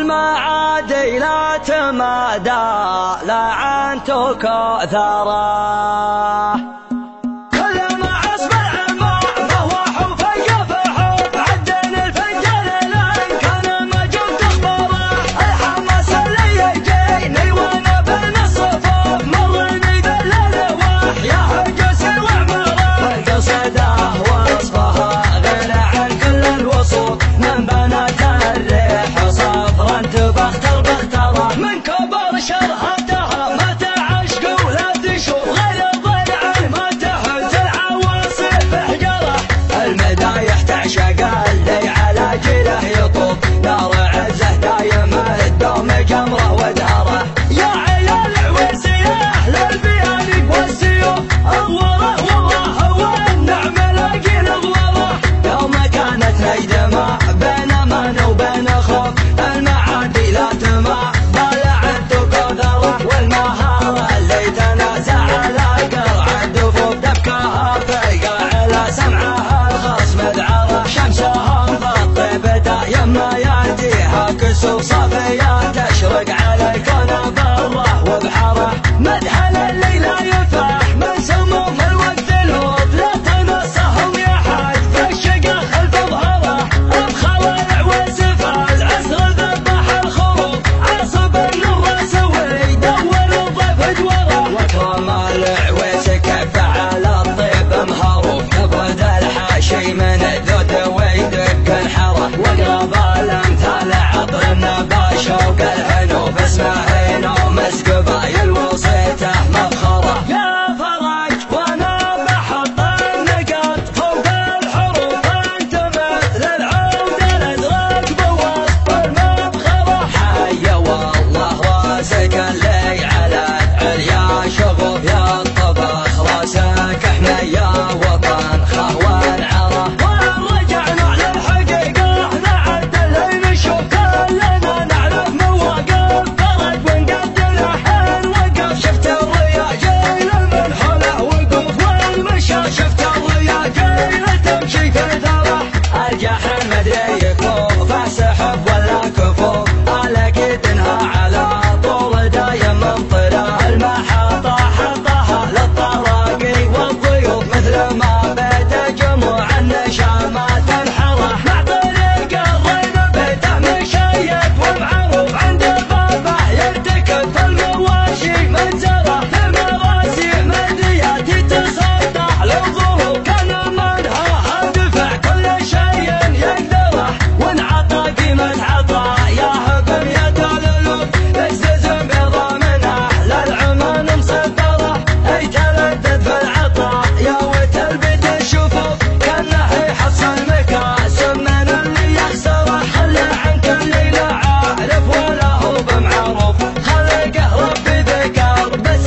المعادي لا تمادى لعنتك ثراه. كسوف صافية تشرق على الكون بره وبحره، مدحن الليل يفاح من سموم الوقت الهوب، لا تنصهم يا حاج فالشقا خلف ظهره، ابخر العويس فالعسر ذبح الخروف، عصب الراس ويدور الضيف جوره، واكرم العويس كف على الطيب مهروف، يبرد الحاشي من الذود ويدق الحره، واقرب الامثال عطرنا شوق الحنوف اسمه هينو مسك بايل وصيته مفخره، يا فرج وانا بحط النقاط فوق الحروف، انت مثل العود الازرق بوسط المبخره، حي والله راسك اللي على العليا شغوف يا الطبخ، راسك احنا يا وطن خهوان عره، ورجعنا للحقيقه نعدل نشوف كلنا نعرف مواقف فرد ونقدر الحين وقف، شفت الرياجيل المنحله وقف والمشى، شفت الرياجيل تمشي في ثرح، الجحن مدري يكوف اسحب ولا كفوف، عليك تنهى على طول دايم ممطره، المحطه حطها للطراقي والضيوف مثل ما بيت جموع النشامات انحره، مع طريق الرين بيته مشيد ومعروف عند بابه يرتكب في المواشي منزره، في مراسي مديات تصدح للظروف، كان منها دفع كل شيء يقدره، وانعطى قيمه عطاء يا هبم يا الالوف، تجتزم بيضا من اهل العمان مصدره، اي تلذذ في العطاء يا وتلبت الشفوف، كانه يحصل مكاسب من اللي يخسره، خلى عنك اللي لا عارف ولا هو بمعروف، خلقه ربي ذكر بس